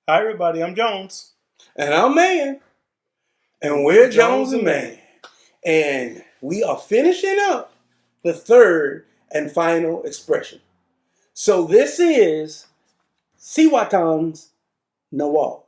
Hi, everybody. I'm Jones. And I'm Mann. And we're Jones and Mann. And we are finishing up the third and final expression. So this is Cihuatan Nahual.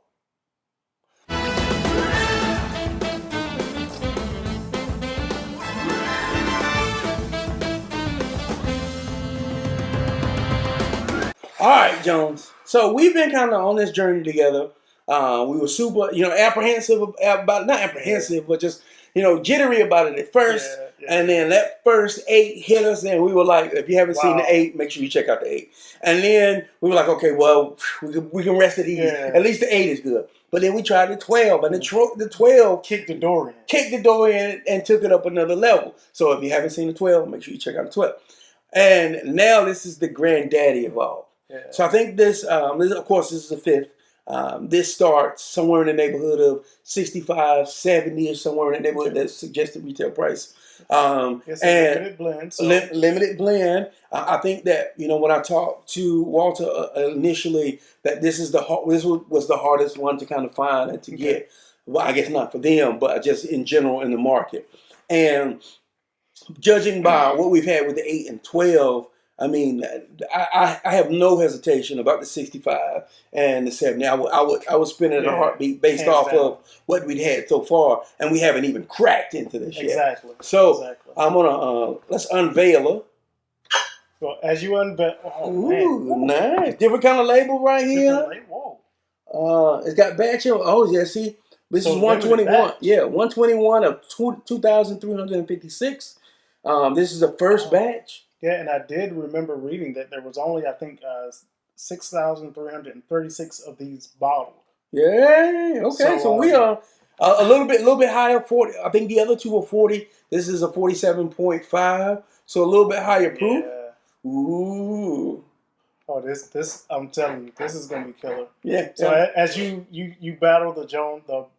All right, Jones. So we've been kind of on this journey together. We were super, apprehensive about, not apprehensive, but just, jittery about it at first. Yeah. And then that first 8 hit us, and we were like, if you haven't seen the 8, make sure you check out the 8. And then we were like, okay, well, we can rest at ease. Yeah. At least the 8 is good. But then we tried the 12, and the 12 Kicked the door in and took it up another level. So if you haven't seen the 12, make sure you check out the 12. And now this is the granddaddy of all. Yeah. So I think this, of course, this is the 5th. This starts somewhere in the neighborhood of 65, 70, or somewhere in the neighborhood that's suggested retail price. It's a limited blend. So. Limited blend. I think that, when I talked to Walter initially, that this was the hardest one to kind of find and to get. Well, I guess not for them, but just in general in the market. And judging by what we've had with the 8 and 12, I mean, I have no hesitation about the 65 and the 70. I would spin it in a heartbeat based off of what we'd had so far, and we haven't even cracked into this yet. Exactly. So I'm gonna let's unveil her. So as you unveil, Nice, different kind of label right here. Whoa. It's got batch. See, this is 121. Yeah, 121 of 2,356. This is the first batch. Yeah, and I did remember reading that there was only, I think, 6,336 of these bottles. Yeah. Okay. So we are a little bit higher. 40. I think the other two were 40. This is a 47.5. So a little bit higher proof. Yeah. Ooh. Oh, this! I'm telling you, this is gonna be killer. Yeah. So as you battle the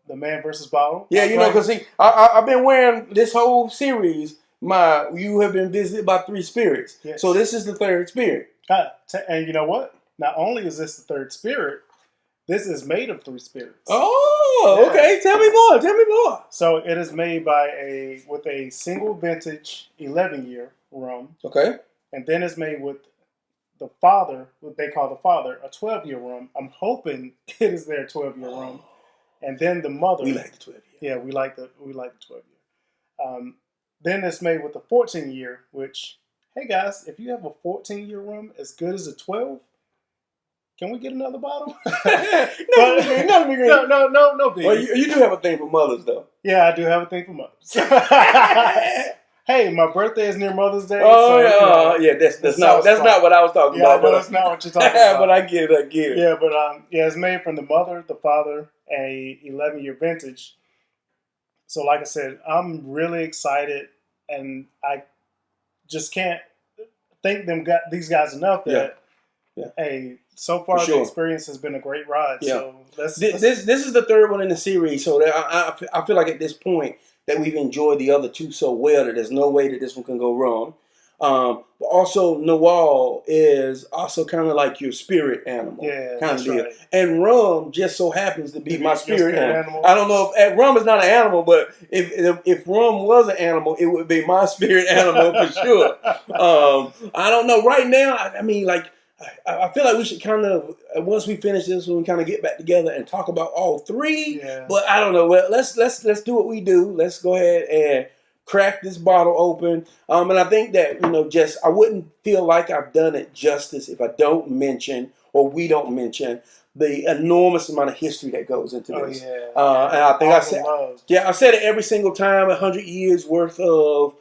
the man versus bottle. Yeah, because see, I've been wearing this whole series. You have been visited by 3 spirits. Yes. So this is the 3rd spirit. And you know what? Not only is this the 3rd spirit, this is made of 3 spirits. Oh, okay. Tell me more. So it is made with a single vintage 11-year rum. Okay. And then it's made with the father, what they call the father, a 12-year rum. I'm hoping it is their 12-year rum. And then the mother. We like the 12-year. Yeah, we like the 12-year. Then it's made with a 14-year, which, hey guys, if you have a 14-year rum as good as a 12, can we get another bottle? No big. Well, you do have a thing for mothers, though. Yeah, I do have a thing for mothers. Hey, my birthday is near Mother's Day. Oh, yeah, that's not what I was talking about. Yeah, that's not what you're talking about. But I get it. Yeah, but it's made from the mother, the father, and a 11-year vintage. So, like I said, I'm really excited, and I just can't thank these guys enough that, hey, so far the experience has been a great ride. Yeah. So this is the 3rd one in the series, so I feel like at this point that we've enjoyed the other 2 so well that there's no way that this one can go wrong. But also, Nahual is also kind of like your spirit animal, kind of deal. Right. And rum just so happens to be my spirit animal. I don't know if rum is not an animal, but if rum was an animal, it would be my spirit animal for sure. I don't know. Right now, I mean, like, I feel like we should kind of, once we finish this one, kind of get back together and talk about all 3. Yeah. But I don't know. Well, let's do what we do. Let's go ahead and crack this bottle open. And I think that, I wouldn't feel like I've done it justice if I don't mention, or we don't mention, the enormous amount of history that goes into this. Yeah. And I think I said it every single time, 100 years worth of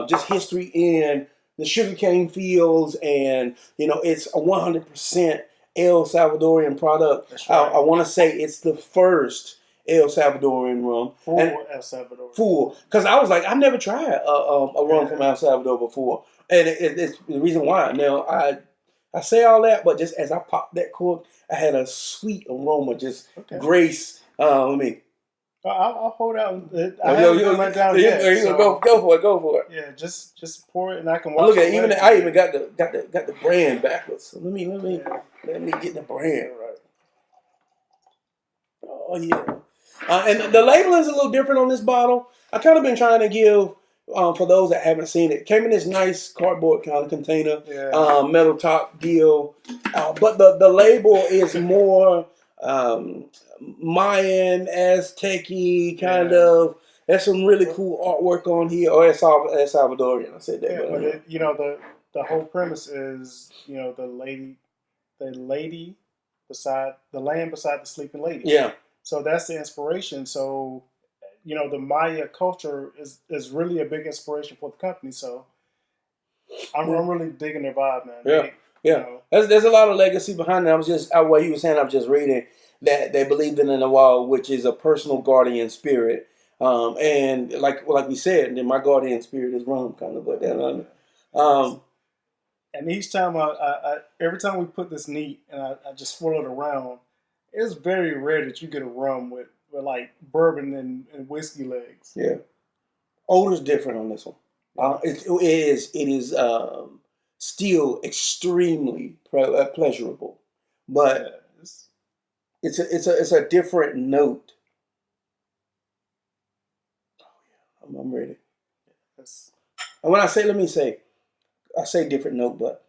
just history in the sugarcane fields, and it's a 100% El Salvadorian product. Right. I want to say it's the first El Salvadorian rum. El Salvador. Full. Because I was like, I've never tried a rum from El Salvador before, and it's the reason why. Now I say all that, but just as I popped that cork, I had a sweet aroma just grace. I'll hold out. Go for it. Yeah, just pour it, and I can watch. Look at it. I even got the brand backwards. So let me get the brand right. Oh yeah. And the label is a little different on this bottle. I kind of been trying to give, for those that haven't seen it, came in this nice cardboard kind of container, metal top deal. But the label is more Mayan, Aztec-y kind of. There's some really cool artwork on here. Oh, it's Salvadorian. I said that. Yeah, but the whole premise is, the lady beside the land beside the sleeping lady. Yeah. So that's the inspiration. So, the Maya culture is really a big inspiration for the company. So I'm really digging their vibe, man. Yeah. There's a lot of legacy behind it. What you were saying, I was just reading that they believed in the Nahual, which is a personal guardian spirit. And like we said, then my guardian spirit is rum, kind of like that. And each time every time we put this neat and I just swirl it around, it's very rare that you get a rum with like bourbon and whiskey legs. Yeah, odor's different on this one. It is still extremely pleasurable, but it's a different note. Oh yeah, I'm ready. And when I say, I say different note, but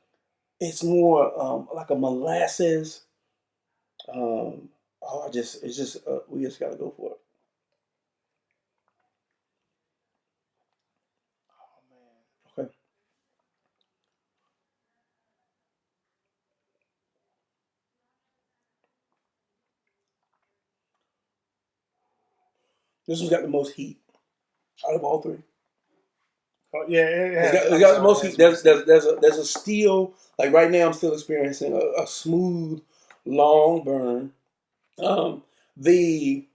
it's more like a molasses. We just gotta go for it. Oh man. Okay. This one's got the most heat out of all three. Oh yeah, it's got the most heat. There's a still, like right now I'm still experiencing a smooth, long burn. The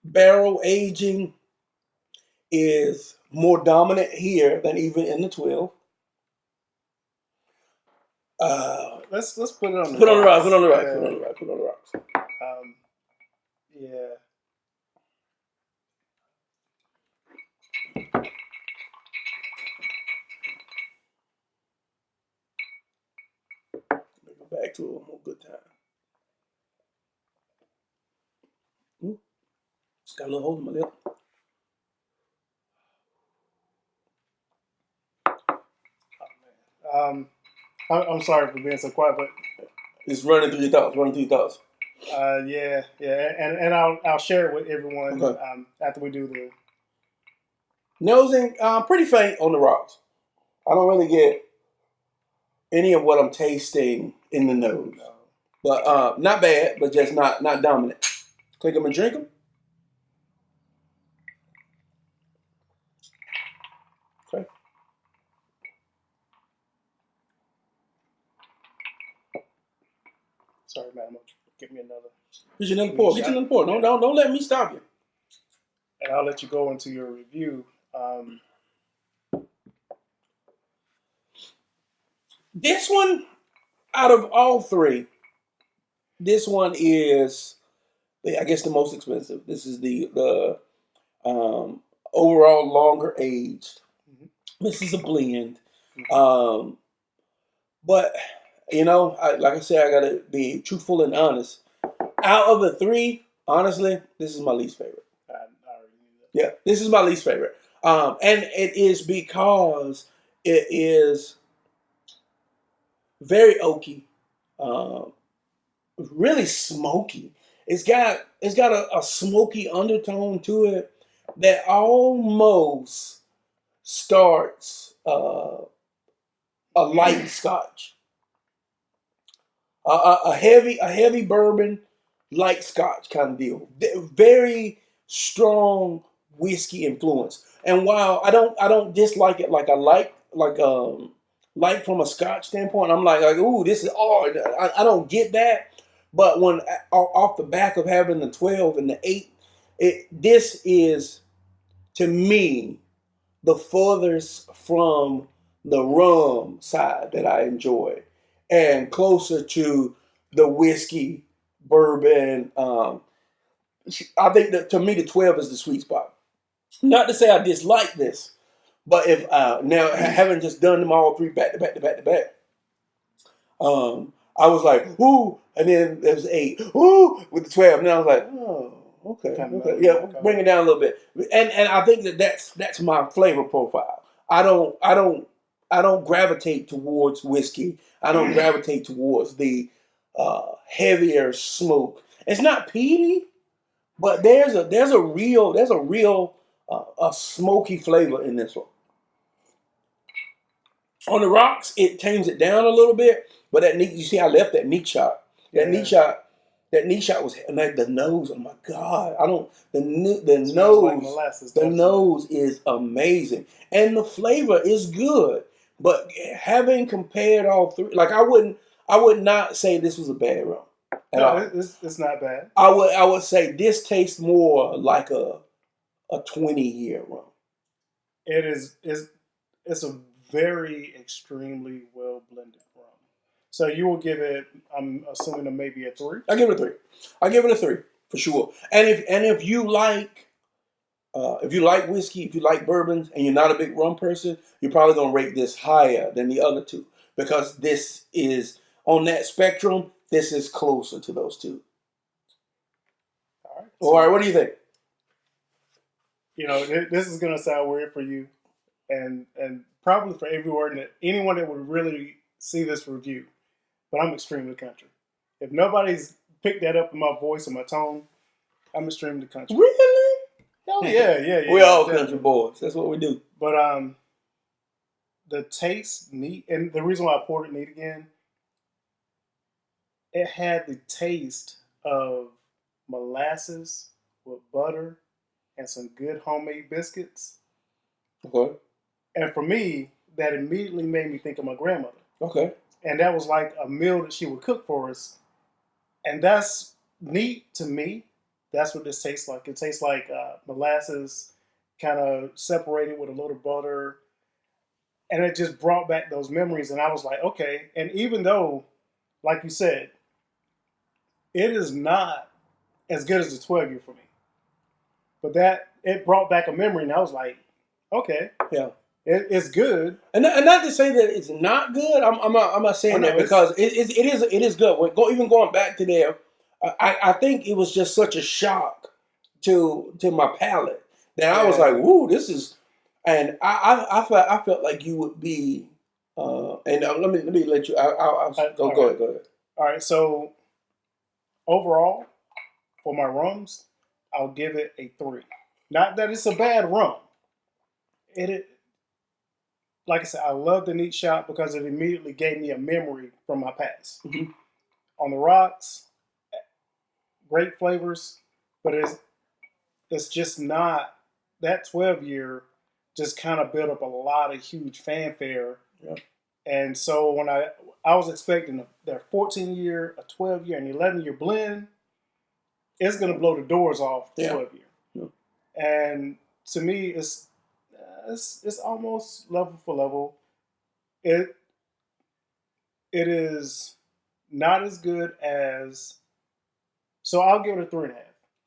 barrel aging is more dominant here than even in the 12. Let's put it on the Put on the rocks. Yeah. Go back to a more good time. Just got a little hole in my lip. I'm sorry for being so quiet, but it's running through your thoughts. Yeah, and I'll share it with everyone after we do the nosing. Pretty faint on the rocks. I don't really get any of what I'm tasting in the nose, but not bad, but just not dominant. Click them and drink them. Okay. Sorry, man. Get me another. Get you another pour. Don't let me stop you. And I'll let you go into your review. This one, out of all three, this one is, I guess, the most expensive. This is the overall longer aged. Mm-hmm. This is a blend. Mm-hmm. But, like I said, I got to be truthful and honest. Out of the three, honestly, this is my least favorite. I already knew that. Yeah, this is my least favorite. And it is because it is very oaky, really smoky. It's got a smoky undertone to it that almost starts a light scotch, a heavy bourbon, light scotch kind of deal. Very strong whiskey influence. And while I don't dislike it like I like from a scotch standpoint, I'm like ooh, this is odd. I don't get that. But when off the back of having the 12 and the 8, this is, to me, the furthest from the rum side that I enjoy, and closer to the whiskey, bourbon. I think that to me the 12 is the sweet spot. Not to say I dislike this, but if now having just done them all three back to back, I was like, ooh, and then there was 8, ooh, with the 12, and then I was like, oh, okay, yeah, bring it down a little bit, and I think that's my flavor profile. I don't gravitate towards whiskey. I don't gravitate towards the heavier smoke. It's not peaty, but there's a real a smoky flavor in this one. On the rocks, it tames it down a little bit, but you see, I left that neat shot. That neat shot was like the nose. Oh my God! The nose. Like molasses, the nose is amazing, and the flavor is good. But having compared all three, like I would not say this was a bad rum. No, it's not bad. I would say this tastes more like a 20-year rum. It's a very extremely well blended rum. So you will give it, I'm assuming, maybe a 3. I give it a 3. I give it a 3 for sure. And if you like whiskey, if you like bourbons, and you're not a big rum person, you're probably gonna rate this higher than the other two, because this is on that spectrum. This is closer to those two. All right. What do you think? This is gonna sound weird for you, and probably for anyone that would really see this review, but I'm extremely country. If nobody's picked that up in my voice and my tone, I'm extremely country. Really? Oh yeah. We all country boys. That's what we do. But the taste neat, and the reason why I poured it neat again, it had the taste of molasses with butter and some good homemade biscuits. Okay. And for me, that immediately made me think of my grandmother. Okay. And that was like a meal that she would cook for us. And that's neat to me. That's what this tastes like. It tastes like molasses kind of separated with a little butter. And it just brought back those memories. And I was like, okay. And even though, like you said, it is not as good as the 12-year for me. But it brought back a memory. And I was like, okay. Yeah. It's good, and not to say that it's not good. I'm not saying that, because it is good. Even going back to there, I think it was just such a shock to my palate that I was like, "Woo, this is." And I felt like you would be. And let me let you. I'll go ahead. All right. So overall, for my rums, I'll give it a 3. Not that it's a bad rum. Like I said, I love the neat shot because it immediately gave me a memory from my past. Mm-hmm. On the rocks, great flavors, but it's just not, that 12-year just kind of built up a lot of huge fanfare. Yeah. And so when I was expecting their 14-year, a 12-year, and 11-year blend, it's going to blow the doors off the 12-year. Yeah. And to me, it's almost level for level. It is not as good as, so I'll give it a 3.5.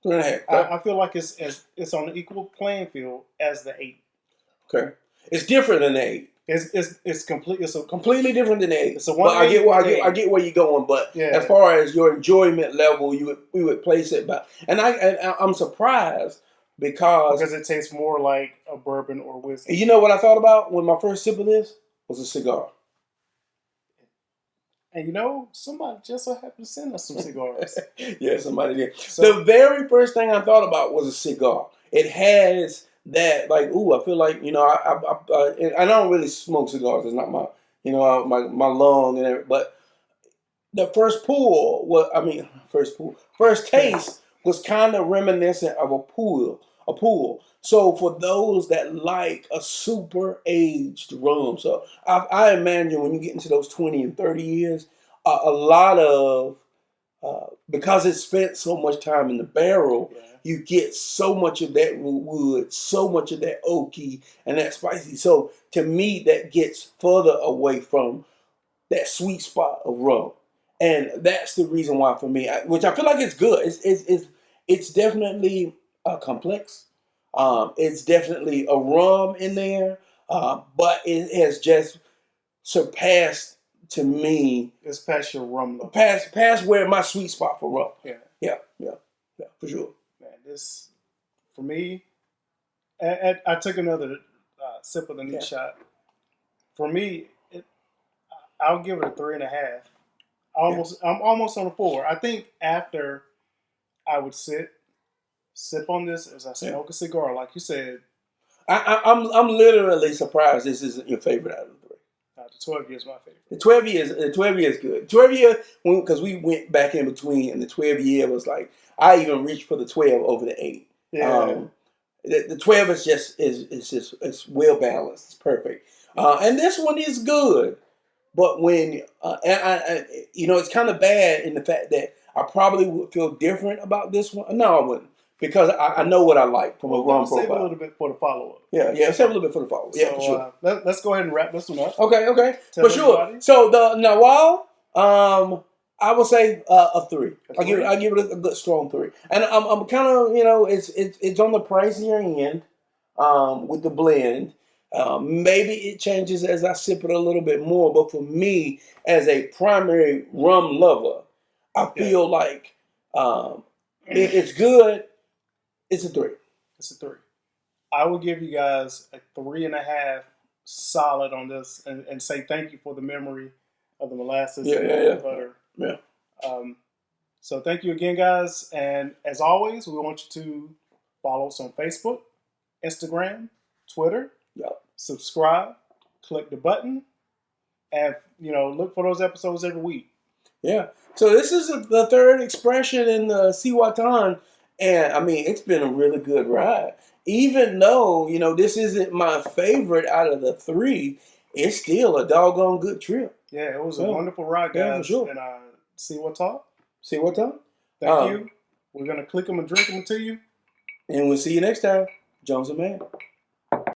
3.5. I feel like it's on an equal playing field as the 8. Okay, it's different than the 8. It's completely different than the 8. It's a but I get where you're going. But as far as your enjoyment level, we would place it back. And I'm surprised. Because it tastes more like a bourbon or whiskey. You know what I thought about when my first sip of this was a cigar. And somebody just so happened to send us some cigars. Yeah, somebody did. So, the very first thing I thought about was a cigar. It has that, like, ooh, I feel like, I don't really smoke cigars. It's not my, my lung and everything. But the first taste was kind of reminiscent of a pool. So for those that like a super aged rum, so I imagine when you get into those 20 and 30 years, a lot of, because it spent so much time in the barrel, you get so much of that wood, so much of that oaky and that spicy. So to me, that gets further away from that sweet spot of rum. And that's the reason why for me, which I feel like it's good. It's definitely complex. It's definitely a rum in there, but it has just surpassed to me, it's past your rum level. Past where my sweet spot for rum. Yeah, For sure. Man, this for me. And I took another sip of the neat shot. For me, I'll give it a 3.5. I'm almost on a 4. I think after I would sip on this as I smoke a cigar, like you said. I'm literally surprised this isn't your favorite out of the 3. The 12 year is my favorite. The 12 year is good. 12 year, because we went back in between, and the 12 year was like, I even reached for the 12 over the 8. Yeah. The 12 is just it's well balanced. It's perfect. And this one is good, but when it's kind of bad in the fact that I probably would feel different about this one. No, I wouldn't, because I know what I like from a rum profile. Save a little bit for the follow up. Yeah, save a little bit for the follow up. Yeah, for sure. Let's go ahead and wrap this one up. Okay, for sure. So the Nahual, I would say a 3. I give it a good strong 3, and I'm kind of it's on the pricier end with the blend. Maybe it changes as I sip it a little bit more, but for me, as a primary rum lover, I feel like it's good. It's a 3. It's a 3. I will give you guys a 3.5 solid on this, and say thank you for the memory of the molasses and the butter. Yeah. So thank you again, guys. And as always, we want you to follow us on Facebook, Instagram, Twitter. Yep. Subscribe, click the button, and look for those episodes every week. Yeah. So this is the 3rd expression in the Cihuatan, and I mean it's been a really good ride. Even though this isn't my favorite out of the 3, it's still a doggone good trip. Yeah, it was a wonderful ride, guys. Yeah, for sure. And Cihuatan. Thank you. We're gonna click them and drink them to you, and we'll see you next time. Jones and Mann.